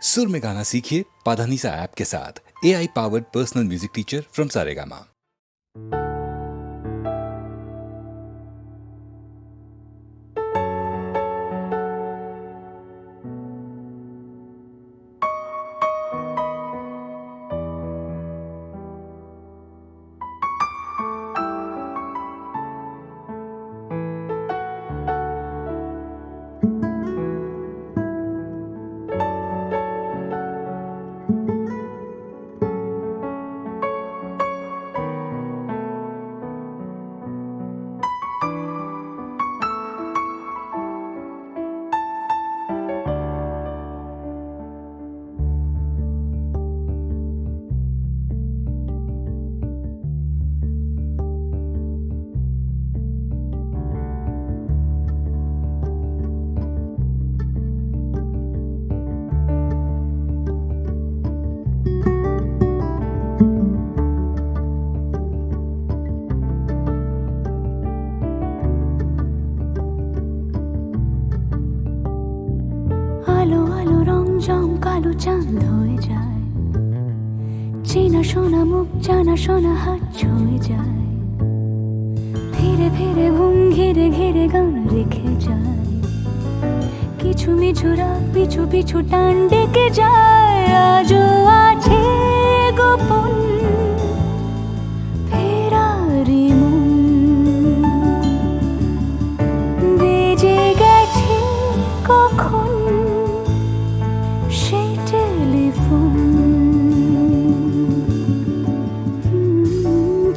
सुर में गाना सीखिए पाधानीसा ऐप के साथ। AI powered personal music teacher from Saregama. আলো আলো রং জম কালো চাঁদ হয়ে যায়, চেনা শোনা মুখ জানা শোনা হাত ছুঁয়ে যায়, ফিরে ফিরে ঘুম ঘিরে ঘিরে গান রেখে যায়, কিছু মিছু রাত পিছু পিছু টান ডেকে যায়। আজও আছে গোপন ফেরারি মন, বেজে গেছে কখন সেই টেলিফোন।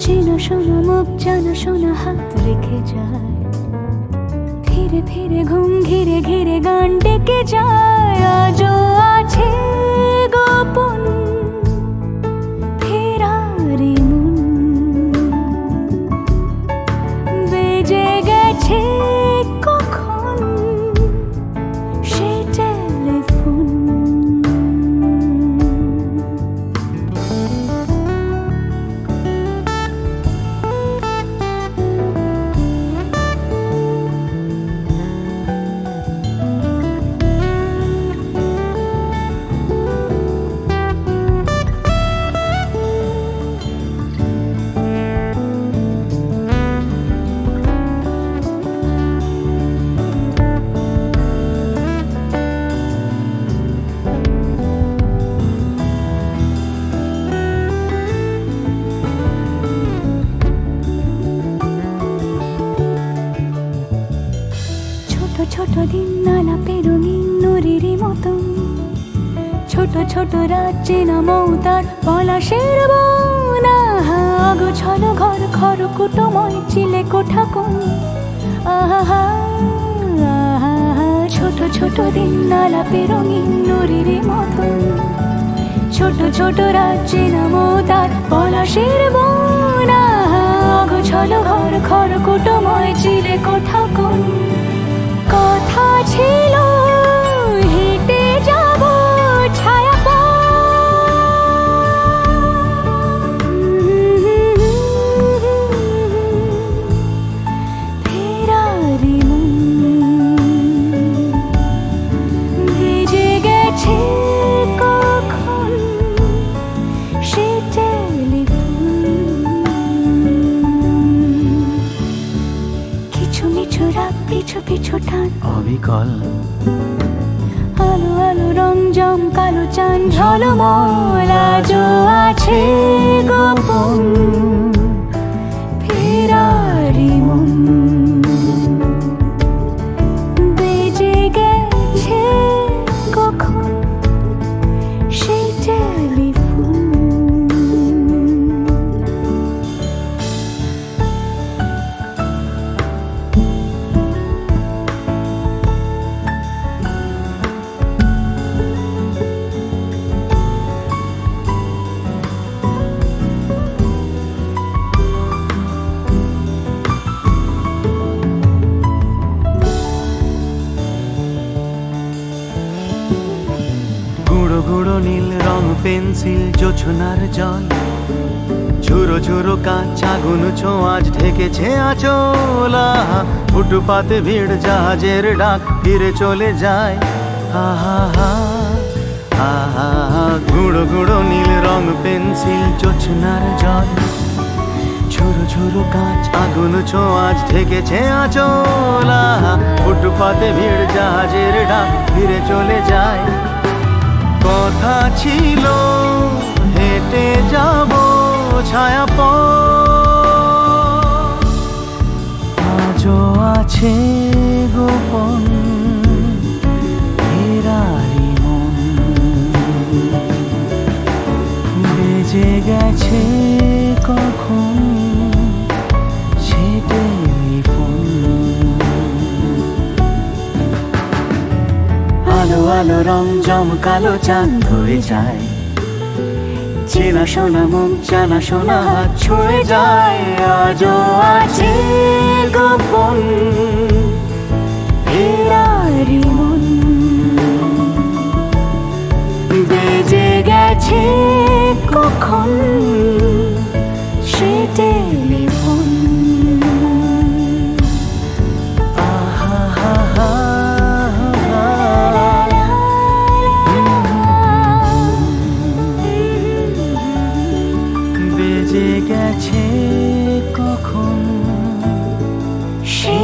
চেনা শোনা মুখ জানা শোনা হাত রেখে যায়, ফিরে ফিরে ঘুম ঘিরে ঘিরে গান ডেকে যায়। আজও আছে গোপন ফেরারি মন, বেজে গেছে কখন সেই টেলিফোন। ছোট দিন আলাপের রঙিন নুরির মতন, ছোট ছোট রাত চেনা মৌতার পলাশের বন। আগোছালো ঘর খড়কুটোময় চিলে কোঠা কোন, আহা আহা। ছোট ছোট দিন আলাপের রঙিন নুরির মতন, ছোট ছোট রাত চেনা মৌতার পলাশের বন। আগোছালো ঘর খড়কুটোময় চিলে কোঠা কোন। কথা ছিল হেঁটে যাব ছায়া ফেরারি মন, ভেজে গেছে কখন সে টেলিফোন। কিছু মিছু রাত পিছু পিছু টান অবিকল, আলো আলো রং জম কালো চাঁদ ঝলমল। আজও আছে গোপন ফেরারি মন, বেজে গেছে কখন সেই টেলিফোন। গুঁড়ো গুঁড়ো নীল রং পেন্সিল জোছনার জল, ঝুরো ঝুরো কাঁচ আগুন ছোঁয়াজ ঢেকেছে আঁচলা। ফুটপাতে ভিড় জাহাজের ডাক ফিরে চলে যায়। আহা হা গুঁড়ো গুঁড়ো নীল রং পেন্সিল জোছনার জল, ঝুরো ঝুরো কাঁচ আগুন ছোঁয়াজ ঢেকেছে আঁচলা। ফুটপাতে ভিড় জাহাজের ডাক ফিরে চলে যায়। কথা ছিল হেঁটে যাব ছায়া আজও আছে গোপন ফেরারি মন, বেজে গেছে কখন সে টেলিফোন। আলো আলো রং জমকালো চাঁদ হয়ে যায়, চেনা শোনা মুখ জানা শোনা হাত ছুঁয়ে যায়। আজও আছে গোপন ফেরারি মন, বেজে গেছে কখন সে টেলিফোন। আহা হা হা বেজে গেছে কখন সে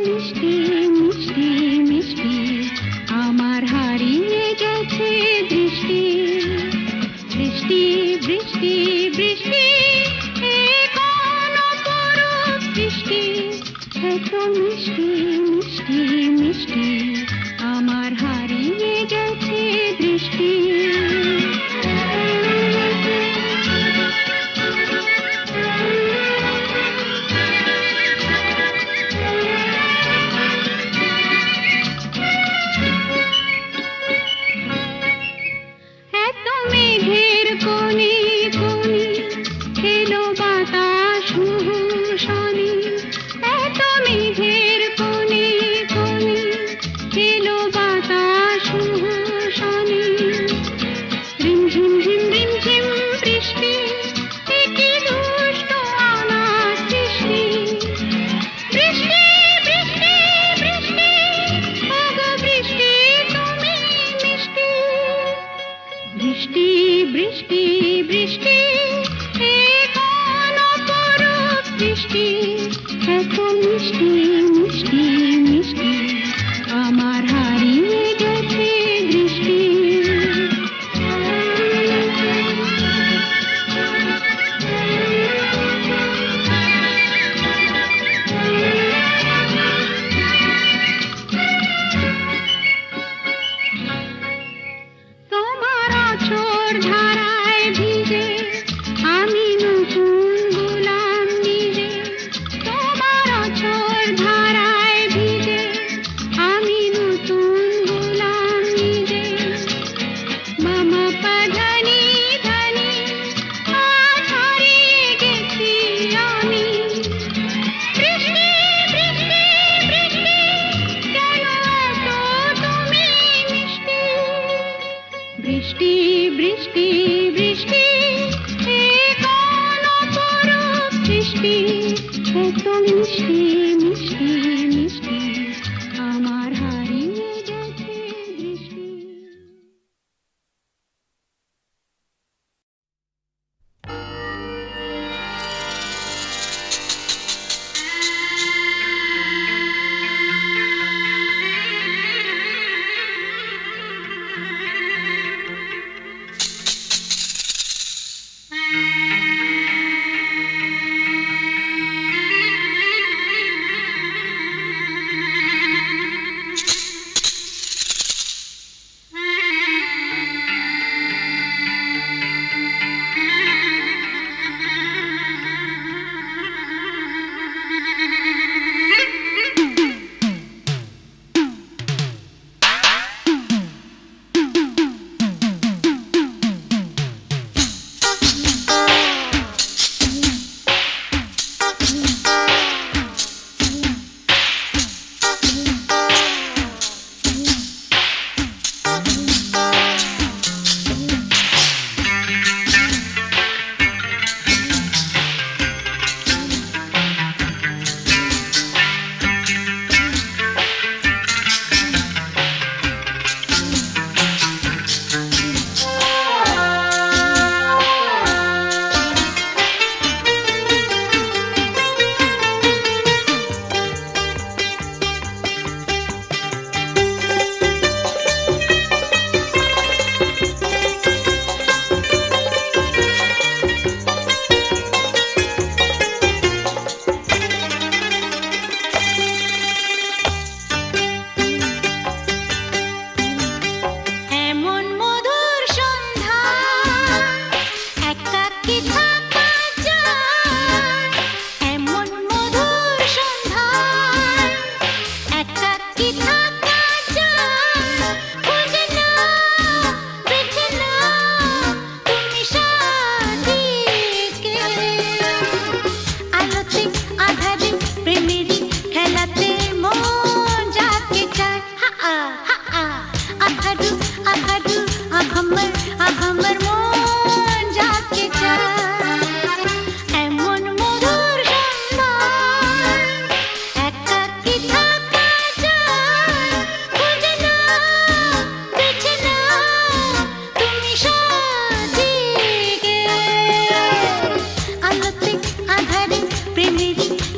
মিষ্টি মিষ্টি মিষ্টি আমার হারিয়ে গেছে দৃষ্টি বৃষ্টি বৃষ্টি বৃষ্টি এ কোন অপরূপ বৃষ্টি এত মিষ্টি মিষ্টি মিষ্টি আমার হারিয়ে গেছে দৃষ্টি এত মেঘের কোণে কোণে এলো বাতাস মুহুশনি এত মেঘের কোণে কোণে এলো বাতাস মুহুশনি রিমঝিম ঝিম রিমঝিম বৃষ্টি এ কি দুষ্ট অনাথ সৃষ্টি বৃষ্টি বৃষ্টি বৃষ্টি ওগো বৃষ্টি তুমি মিষ্টি বৃষ্টি বৃষ্টি বৃষ্টি এ কোন অপরূপ বৃষ্টি এত মিষ্টি মিষ্টি মিষ্টি আমার হারিয়ে গেছে দৃষ্টি তোমার আঁচড় ধারায় ভিজে আমি নতুন গোলাম নিজে তোমার আঁচড় ধারায় ভিজে আমি নতুন গোলাম নিজে মামা পাধানি ধানি আজ হারিয়ে গেছি আমি বৃষ্টি বৃষ্টি বৃষ্টি কেন এত তুমি মিষ্টি বৃষ্টি বৃষ্টি বৃষ্টি এ কোন অপরূপ বৃষ্টি এত মিষ্টি মিষ্টি মিষ্টি আমার হারিয়ে গেছে দৃষ্টি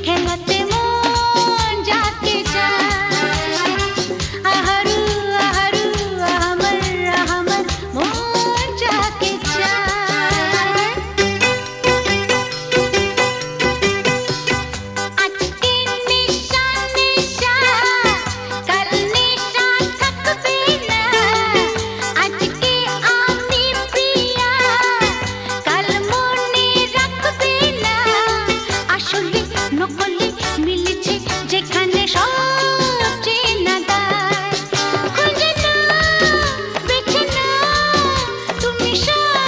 খেলাতে মন যাকে চায় যাকে চায়। আজকে নেশা নেশা, কাল নেশা থাকবে না। আজকে আমি প্রিয়া, কাল মনে রাখবে না। আসলে নকলে মিলেছে যেখানে সব চেনা দায়। খুঁজে নাও, বেছে নাও তুমি সব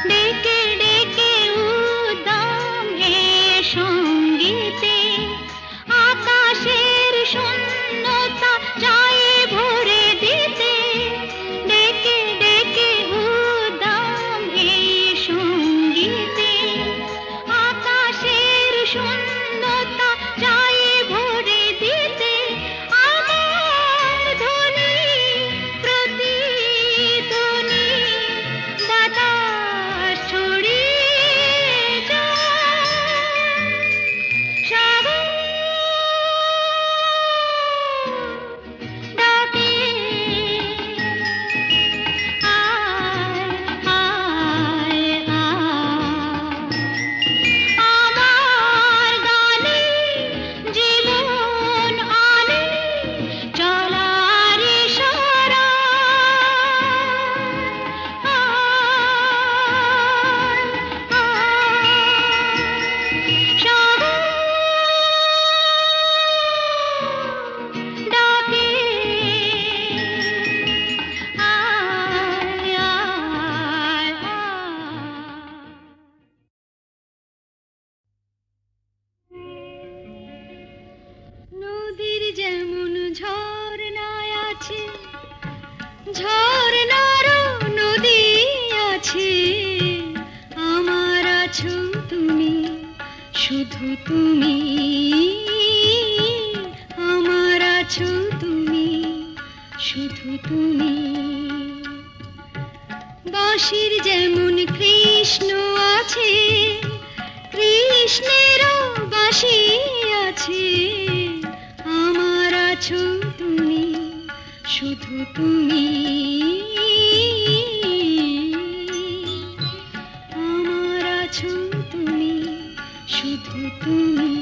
ডেকে ডেকে উদ্দাম এ সঙ্গীতে আকাশের শূন্যতা যায় ভরে দিতে ডেকে ডেকে উদ্দাম এ সঙ্গীতে আকাশের শূন্যতা যায় ভরে দিতে আমার ধ্বনি প্রতিধ্বনি বাতাস ছড়িয়ে যায় সাগর ডাকে আয় আয় আয় আমার গানে জীবন আনে চলার ইশারা আয় আয় সাগর ডাকে আয় আয় নদীর যেমন ঝর্ণায় আছে ঝর্ণারও নদী আছে আমার আছো তুমি শুধু তুমি আমার আছো তুমি শুধু তুমি বাঁশির যেমন কৃষ্ণ আছে কৃষ্ণেরও বাঁশি আছে আমার আছো তুমি শুধু তুমি আমার আছো তুমি শুধু তুমি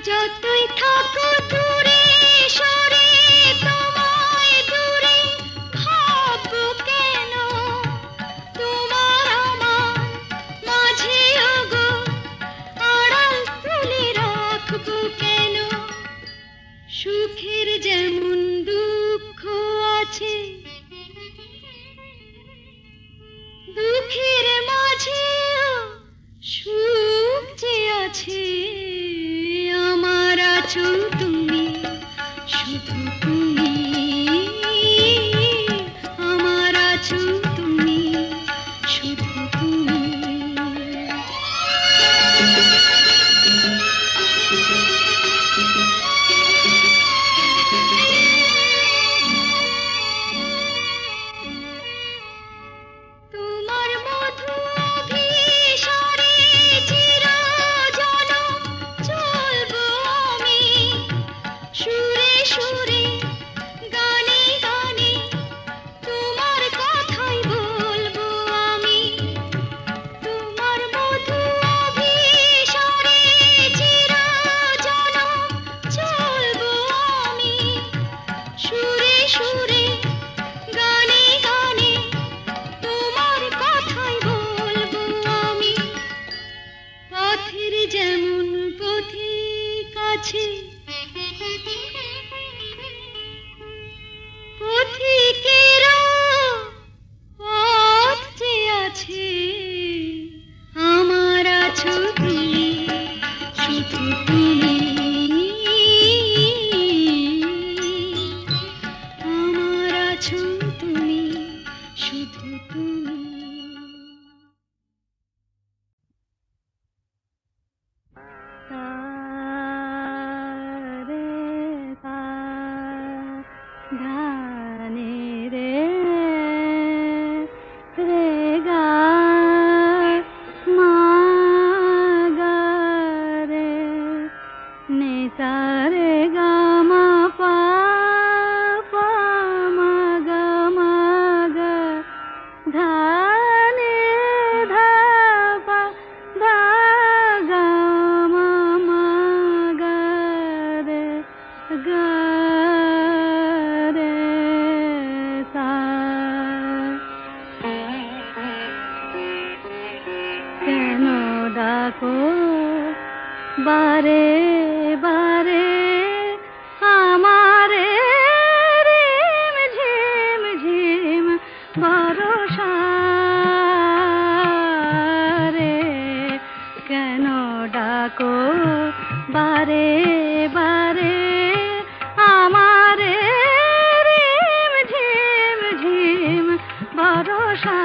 যতই থাকো দূরে সরে তোমায় দূরে ভাববো কেন তোমার আমার মাঝে ওগো আড়াল তুলে রাখবো কেন সুখের যেমন দুঃখ আছে দুঃখের মাঝেও সুখ যে আছে আমার আছো তুমি শুধু তুমি আমার আছো তুমি শুধু তুমি তোমার মধু অভিসারে চিরজনম চলবো আমি সুরে সুরে গানে গানে তোমার কথাই বলবো আমি তোমার মধু অভিসারে চিরজনম চলবো আমি সুরে সুরে গানে গানে তোমার কথাই বলবো আমি পথের যেমন পথিক আছে পথিকেরও পথ যে আছে আমার আছো তুমি শুধু তুমি আমার আছো তুমি শুধু তুমি রে ধানে রে রে গা মা গা রে নে সা রে গা মা পা পা মা গা ধা নে ধা পা ধা গা মা গা গা রে সা। কেন ডাকো বারে বারে আমারে রিম ঝিম ঝিম বরষা রে। কেন ডাকো বারে বারে আমারে রিম ঝিম ঝিম বরষা।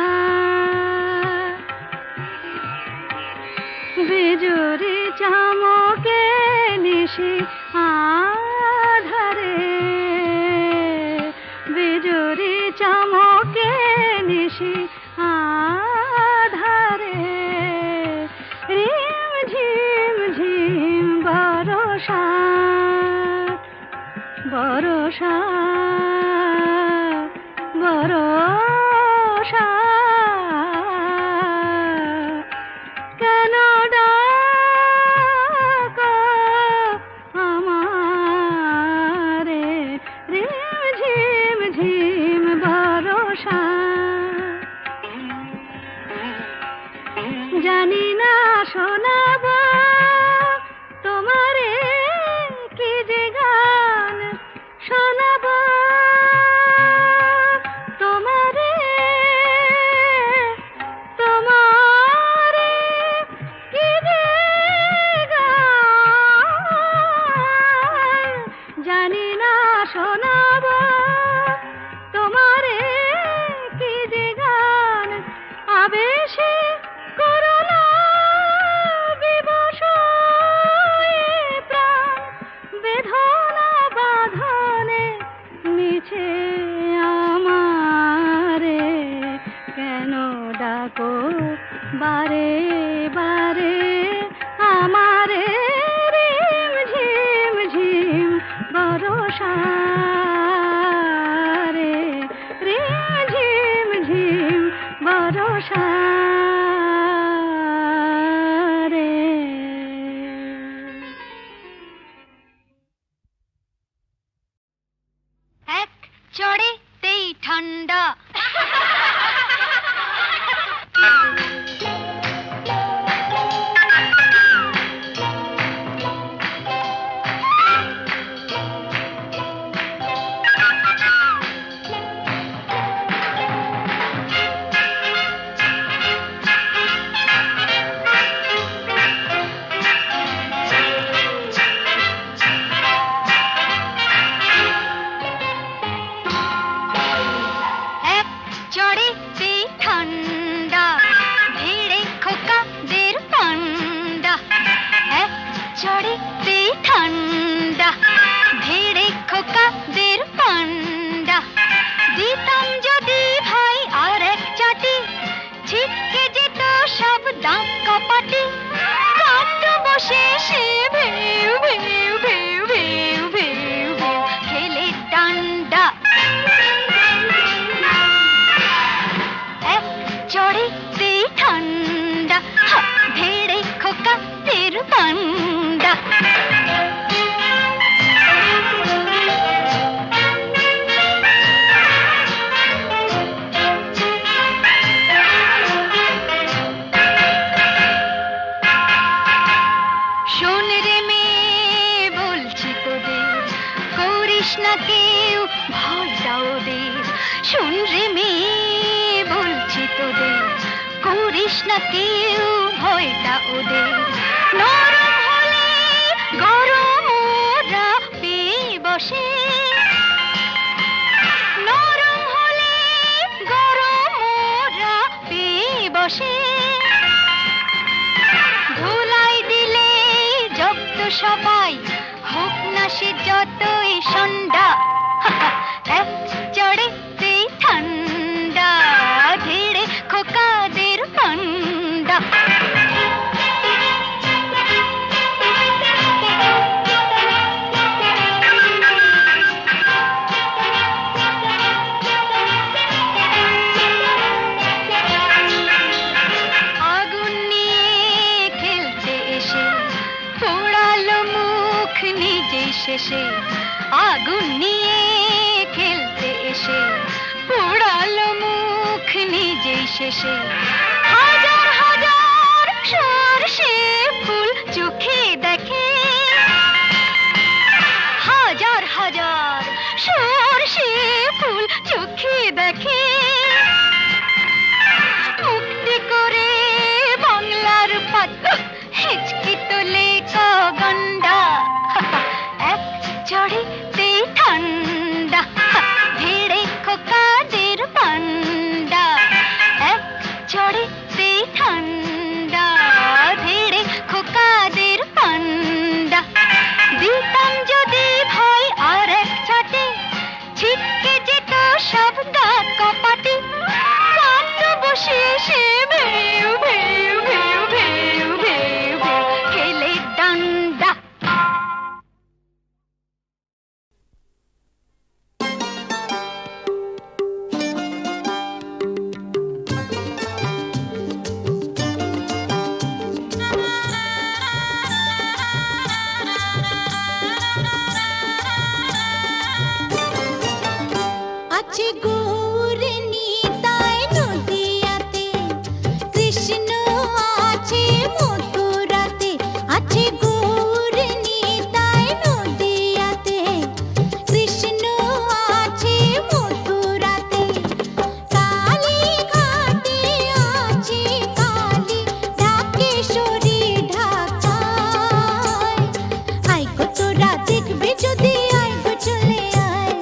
বিজুরি চমকে নিশি আধারে, বিজুরি চমকে নিশি আধারে রিম ঝিম ঝিম বরষা বরষা বরষা। কেন ডাকো আমারে রিম ঝিম ঝিম বরষা। জানি না শোনাবো তোমারে কি যে গান শোনাবো তোমারে, তোমারে কি যে গান। জানি না শোনাবো তোমারে কি যে গান। আবেশে করুণা বিবশ এ প্রাণ বেদনা বাঁধনে মিছে আমারে। কেন ডাকো বারে বারে আমারে রিম ঝিম ঝিম বরষা রে। রিম ঝিম ঝিম বরষা রে। এক চড়েতেই ঠান্ডা। এক চড়েতেই ঠান্ডা ভিড়ে খোকাদের পান্ডা। এক চড়েতেই ঠান্ডা ভিড়ে খোকাদের পান্ডা। দিতাম যদি ভাই আর এক চাটি ছিটকে যেত সব দাঁত কপাটি। কাঁদ বসে সে ভেউ ভেউ ভেউ ভেউ ভেউ ভেউ খেলে ডান্ডা। এক চড়েতেই ঠান্ডা ভেড়ে খোকাদের পান্ডা। শোন রে মেয়ে বলছি তোদের করিস না কেউ ভয়টা ওদের। শোন রে মেয়ে বলছি তোদের করিস না কেউ ভয়টা ওদের। নরম হলে গরম ওরা পেয়ে বসে, নরম হলে গরম ওরা পেয়ে বসে। ধুলাই দিলে জব্দ সবাই হোক না সে যতই সন্ধ্যা। এক চড়েতেই ঠান্ডা ধীরে খোকাদের পান্ডা। আগুন নিয়ে খেলতে এসে পোড়ালো এসে আগুন নিয়ে খেলতে এসে পোড়ালো মুখ নিজেই শেষে। হাজার হাজার সরষে ফুল চোখে দেখে, হাজার হাজার সরষে ফুল চোখে দেখে। মুক্তি করে বাংলার পাত হিচকি তোলে গন্ডা, এক চড়েতেই ঠান্ডা ভিড়ে খোকাদের পান্ডা, এক চড়েতেই ঠান্ডা ভিড়ে খোকাদের পান্ডা। দিতাম যদি ভয় আর এক ছাটে, ছিটকে যেত সব গা কপাটে। কান্দ বসে সে ভেউ ভেউ ভেউ ভেউ ভেউ ভেউ খেলে ডান্ডা। আছে গৌর নিতাই নদিয়াতে, কৃষ্ণ আছে মথুরাতে। আছে গৌর নিতাই নদিয়াতে, কৃষ্ণ আছে মথুরাতে। কালী ঘাটে আছে কালী, ঢাকেশ্বরী ঢাকায়। আই গো তোরা দেখবে যদি, আই গো চলে আয়।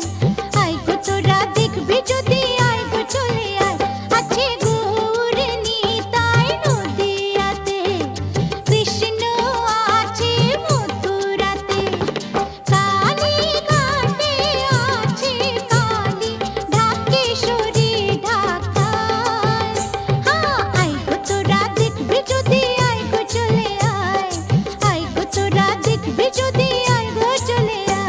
আই গো তোরা দেখবে যদি, আই গো চলে আয়। আছে গৌর নিতাই নদিয়াতে, কৃষ্ণ আছে মথুরাতে। কালী ঘাটে আছে কালী, ঢাকেশ্বরী ঢাকায়। হ্যাঁ, আই গো তোরা দেখবে যদি, আই গো চলে আয়। আই গো তোরা দেখবে যদি, আই গো চলে আয়।